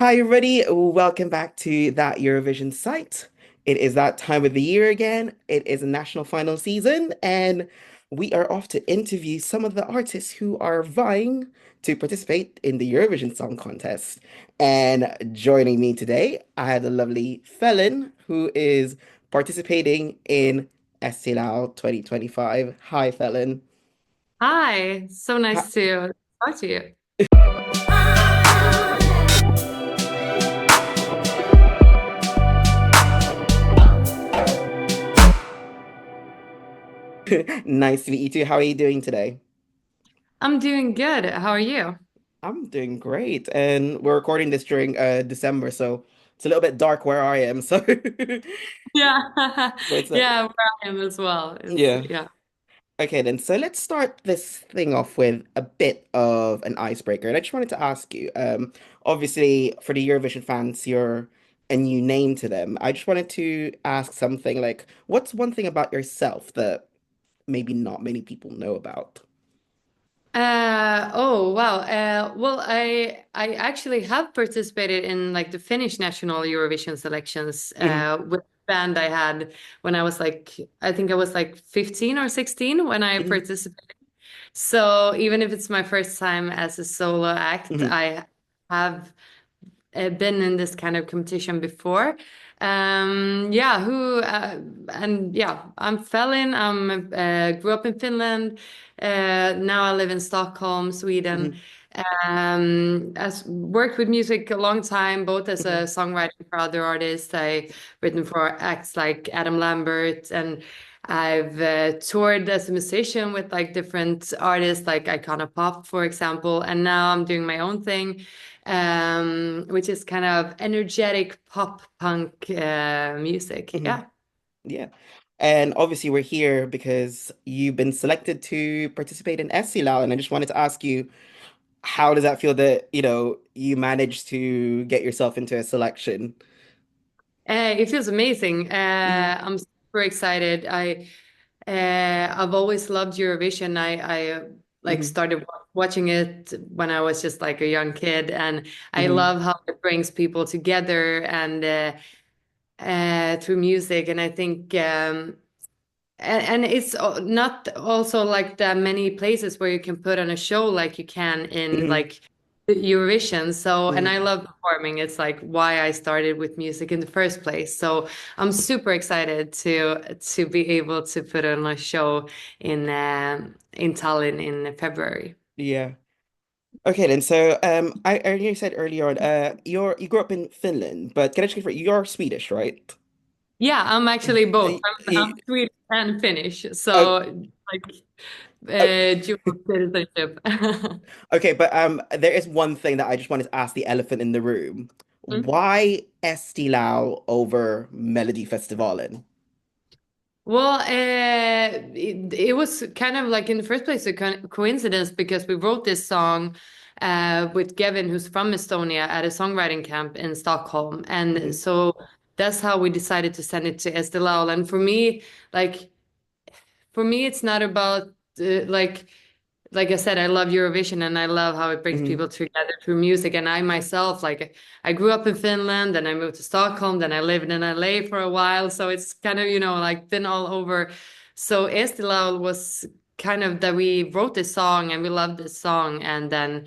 Hi, everybody. Welcome back to that Eurovision site. It is that time of the year again. It is a national final season, and we are off to interview some of the artists who are vying to participate in the Eurovision Song Contest. And joining me today, I have the lovely FELIN, who is participating in Eesti Laul 2025. Hi, FELIN. Hi, so nice to talk to you. Nice to meet you too. How are you doing today? I'm doing good. How are you? I'm doing great. And we're recording this during December, so it's a little bit dark where I am. So Yeah. but it's Yeah, where I am as well. It's yeah. yeah. Okay then. So let's start this thing off with a bit of an icebreaker. And I just wanted to ask you, obviously for the Eurovision fans, you're a new name to them. I just wanted to ask something like, what's one thing about yourself that maybe not many people know about? Oh wow. Well, I actually have participated in like the Finnish national Eurovision selections Mhm, with a band I had when I was like I think I was like 15 or 16 when I mhm, participated. So even if it's my first time as a solo act, mhm, I have been in this kind of competition before. Yeah, and yeah, I'm Felin. Grew up in Finland. Now I live in Stockholm, Sweden. mhm, As worked with music a long time, both as a mhm, songwriter for other artists. I written for acts like Adam Lambert, and I've toured as a musician with like different artists like Icona Pop, for example. And now I'm doing my own thing, which is kind of energetic pop punk music. mhm. Yeah. Yeah. And obviously we're here because you've been selected to participate in Eesti Laul, and I just wanted to ask you, how does that feel that, you managed to get yourself into a selection? It feels amazing. Hmm. I'm super excited. I've always loved Eurovision. I like Hmm. started watching it when I was just like a young kid, and I Hmm. love how it brings people together and through music. And I think and it's not also like that many places where you can put on a show like you can in Hmm. like Eurovision. So, and I Hmm. love performing. It's like why I started with music in the first place. So I'm super excited to be able to put on a show in Tallinn in February. Yeah. Okay, then. So, I you said earlier on, you grew up in Finland, but can I just confirm, you're Swedish, right? Yeah, I'm actually both. Y- I'm y- Swedish and Finnish. Oh, So like oh, dual citizenship. okay, but there is one thing that I just wanted to ask the elephant in the room. Why Eesti Laul over Melody Festivalen? Well, it was kind of like in the first place a coincidence because we wrote this song with Gavin, who's from Estonia, at a songwriting camp in Stockholm, and Hmm. so that's how we decided to send it to Eesti Laul. And like for me, it's not about like I said, I love Eurovision and I love how it brings Hmm. people together through music. And I myself, like, I grew up in Finland, then I moved to Stockholm, then I lived in LA for a while. So it's kind of, like been all over. So Eesti Laul was kind of that we wrote this song and we loved this song. And then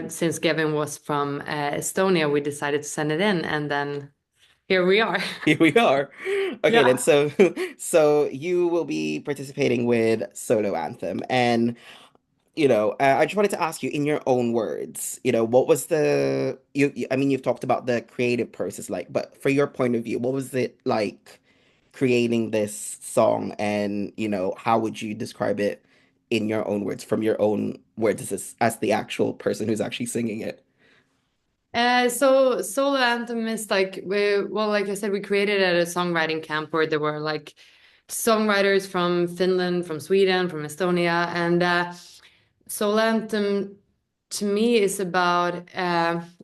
since Gavin was from Estonia, we decided to send it in. And then here we are. Here we are. Okay, then Yeah. so you will be participating with Solo Anthem, and I just wanted to ask you in your own words, what was I mean, you've talked about the creative process, like, but for your point of view, what was it like creating this song, and how would you describe it in your own words, from your own words as the actual person who's actually singing it? So Solo Anthem is like well, like I said, we created at a songwriting camp where there were like songwriters from Finland, from Sweden, from Estonia, and Solo Anthem to me is about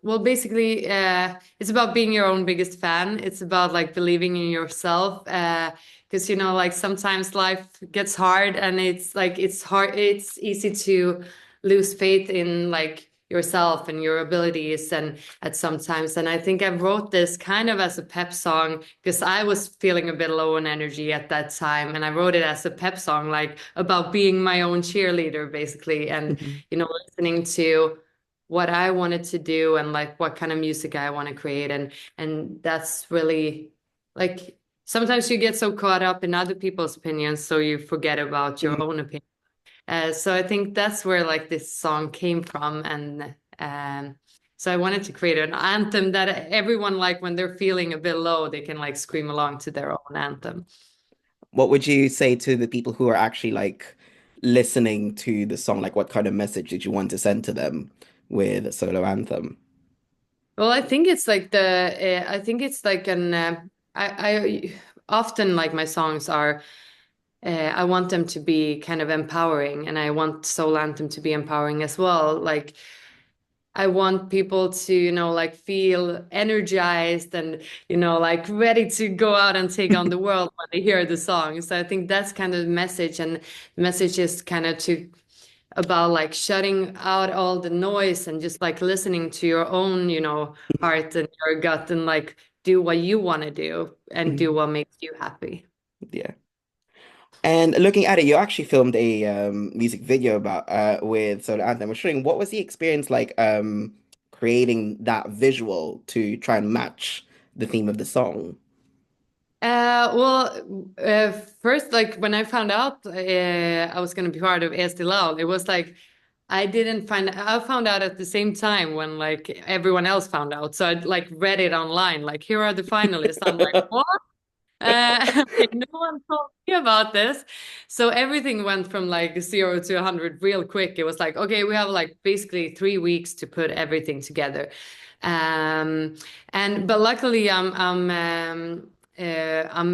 well, basically it's about being your own biggest fan. It's about like believing in yourself because like sometimes life gets hard and it's like it's hard, it's easy to lose faith in like yourself and your abilities and at some times. And I think I wrote this kind of as a pep song because I was feeling a bit low on energy at that time. And I wrote it as a pep song, like about being my own cheerleader, basically, and, Mhm. listening to what I wanted to do and like what kind of music I want to create. And that's really like sometimes you get so caught up in other people's opinions, so you forget about your Mhm. own opinion. So I think that's where like this song came from, and so I wanted to create an anthem that everyone like when they're feeling a bit low, they can like scream along to their own anthem. What would you say to the people who are actually like listening to the song? Like, what kind of message did you want to send to them with a solo anthem? Well, I think it's like I think it's like I often like my songs are. I want them to be kind of empowering, and I want Soul Anthem to be empowering as well. Like I want people to, like feel energized and, like ready to go out and take on the world when they hear the song. So I think that's kind of the message. And the message is kind of to about like shutting out all the noise and just like listening to your own, heart and your gut and like do what you want to do and do Mhm. what makes you happy. Yeah. And looking at it, you actually filmed a music video about with Solo Anthem. I was wondering, what was the experience like creating that visual to try and match the theme of the song? First, like when I found out I was going to be part of Eesti Laul, it was like I found out at the same time when like everyone else found out. So I like read it online, like here are the finalists. I'm like, what? Like no one told me about this. So everything went from like 0 to 100 real quick. It was like, okay, we have like basically 3 weeks to put everything together. Um, but luckily I'm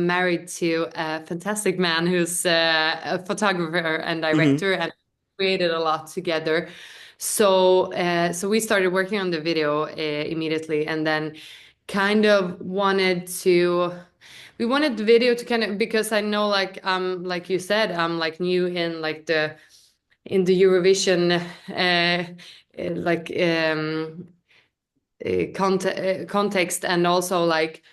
married to a fantastic man who's a photographer and Hmm. director and created a lot together. So we started working on the video immediately and then kind of we wanted the video to kind of because I know like you said I'm like new in like the Eurovision like context and also like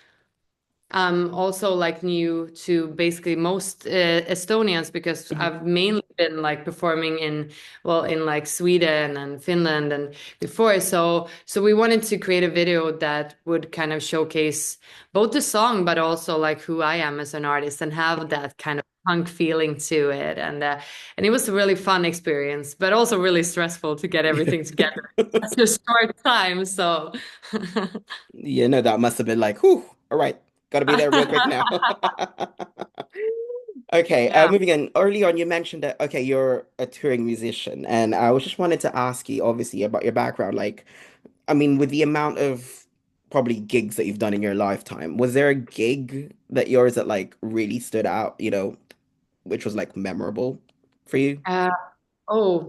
new to basically most Estonians because Hmm. I've mainly been like performing in like Sweden and Finland and before. So we wanted to create a video that would kind of showcase both the song but also like who I am as an artist and have that kind of punk feeling to it. And it was a really fun experience, but also really stressful to get everything together. That's a short time, so. Yeah, no, that must have been like, whew, all right, gotta be there real quick now. Okay, Yeah. moving on. Early on, you mentioned that, okay, you're a touring musician, and I was just wanted to ask you, obviously, about your background. Like, I mean, with the amount of probably gigs that you've done in your lifetime, was there a gig that yours that like really stood out, which was like memorable for you? Uh,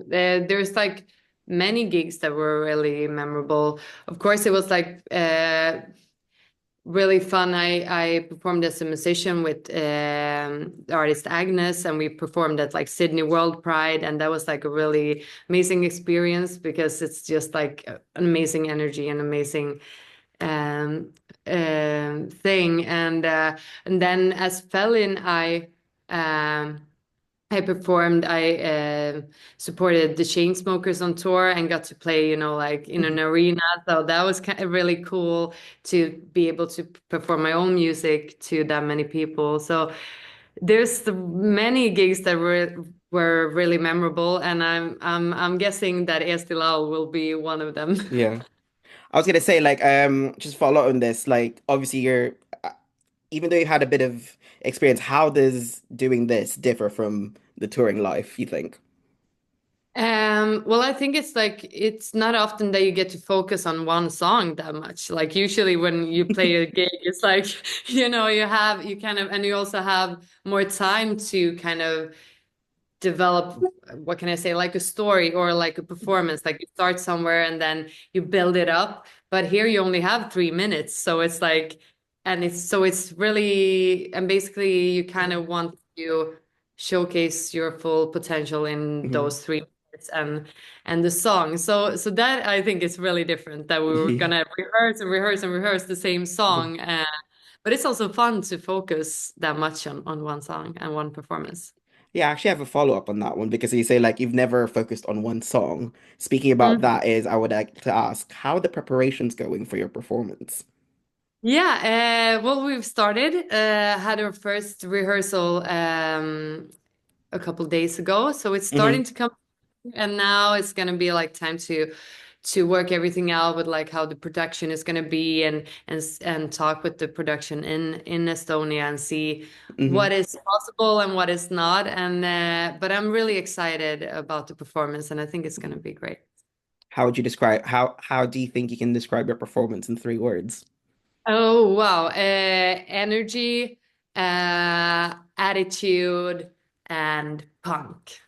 there's like many gigs that were really memorable. Of course, it was like really fun. I performed as a musician with the artist Agnes, and we performed at like Sydney World Pride, and that was like a really amazing experience because it's just like an amazing energy and amazing um, thing. And then as FELIN, I performed. I supported the Chainsmokers on tour and got to play, like in an Mhm. arena. So that was kind of really cool to be able to perform my own music to that many people. So there's many gigs that were really memorable, and I'm guessing that Eesti Laul will be one of them. Yeah. I was gonna say, like, just follow on this, like, obviously uh, even though you had a bit of experience, how does doing this differ from the touring life, you think? Well, I think it's like it's not often that you get to focus on one song that much. Like usually when you play a gig, it's like, you kind of, and you also have more time to kind of develop, what can I say, like a story or like a performance. Like you start somewhere and then you build it up. But here you only have 3 minutes. So it's like, and it's really, and basically you kind of want to showcase your full potential in Mhm. those 3 minutes. and the song. So that I think is really different that we were Yeah. gonna rehearse and rehearse and rehearse the same song. But it's also fun to focus that much on one song and one performance. Yeah, I actually have a follow-up on that one because you say like you've never focused on one song. Speaking about Mm. that is I would like to ask how are the preparations going for your performance? Yeah, well, we've started, had our first rehearsal a couple days ago, so it's Hmm. starting to come, and now it's gonna be like time to work everything out with like how the production is gonna be and talk with the production in Estonia and see Hmm. what is possible and what is not. And but I'm really excited about the performance, and I think it's gonna be great. How would you describe how do you think you can describe your performance in 3 words? Oh, wow. Energy, attitude, and punk.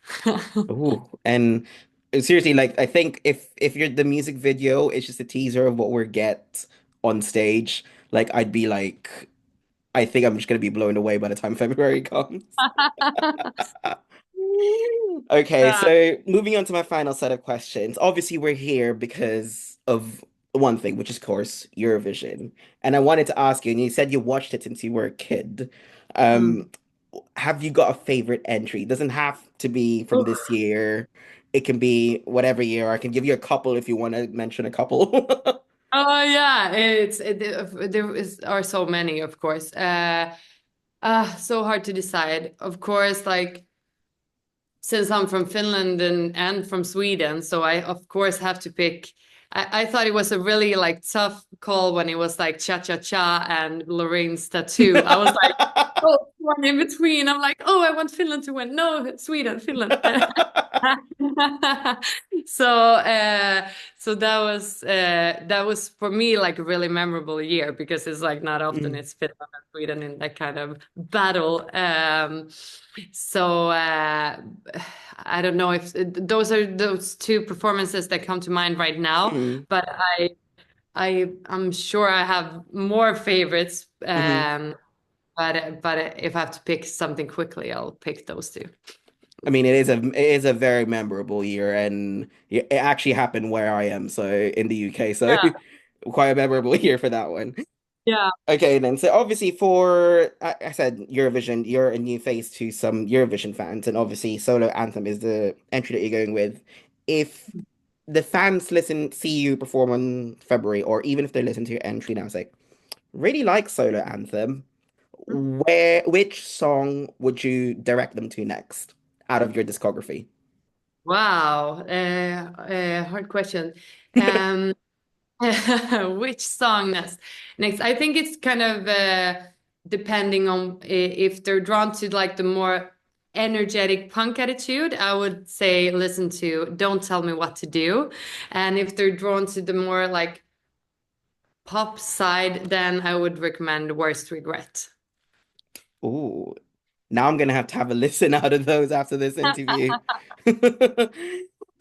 Ooh, and seriously, like I think if you're the music video, it's just a teaser of what we're get on stage. Like I'd be like, I think I'm just gonna be blown away by the time February comes. Okay, Uh, so moving on to my final set of questions. Obviously, we're here because of one thing, which is, of course, Eurovision. And I wanted to ask you, and you said you watched it since you were a kid. mm. Um, have you got a favorite entry? It doesn't have to be from this year. It can be whatever year. I can give you a couple if you want to mention a couple. Oh yeah, are so many, of course. So hard to decide. Of course, like since I'm from Finland and from Sweden, so I of course have to pick. I thought it was a really like tough call when it was like Cha Cha Cha and Lorraine's Tattoo. I was like, oh, one in between. I'm like, oh, I want Finland to win. No, Sweden, Finland. So so that was for me like a really memorable year because it's like not often Mm, it's Finland and Sweden in that kind of battle. So I don't know if those are those two performances that come to mind right now, mm, but I'm sure I have more favorites. mm. But if I have to pick something quickly, I'll pick those two. I mean, it is a very memorable year, and it actually happened where I am, so in the UK, so Yeah, quite a memorable year for that one. yeah. Okay, then. So obviously, for I said Eurovision, you're a new face to some Eurovision fans, and obviously, Solo Anthem is the entry that you're going with. If the fans see you perform on February, or even if they listen to your entry now, say, really like Solo Anthem, which song would you direct them to next out of your discography? Wow, hard question. Um, which song next? Next, I think it's kind of depending on if they're drawn to like the more energetic punk attitude. I would say listen to "Don't Tell Me What to Do," and if they're drawn to the more like pop side, then I would recommend "Worst Regret." Ooh, now I'm gonna have to have a listen out of those after this interview.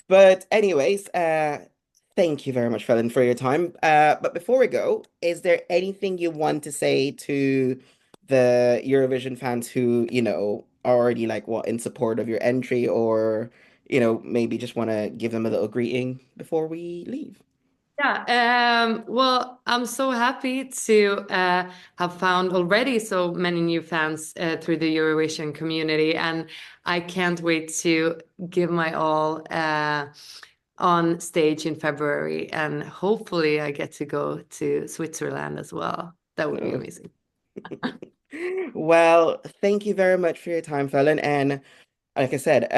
But anyways, thank you very much, Felin, for your time. But before we go, is there anything you want to say to the Eurovision fans who, are already like what in support of your entry, or maybe just want to give them a little greeting before we leave? Yeah, well, I'm so happy to have found already so many new fans through the Eurovision community, and I can't wait to give my all on stage in February, and hopefully I get to go to Switzerland as well. That would be Oh. amazing. Well, thank you very much for your time, Felin, and like I said,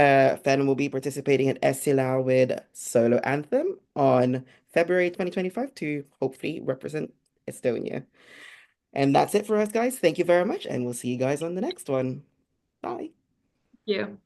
Fen will be participating at Eesti Laul with Solo Anthem on February 2025 to hopefully represent Estonia. And that's it for us, guys. Thank you very much, and we'll see you guys on the next one. Bye. Thank you.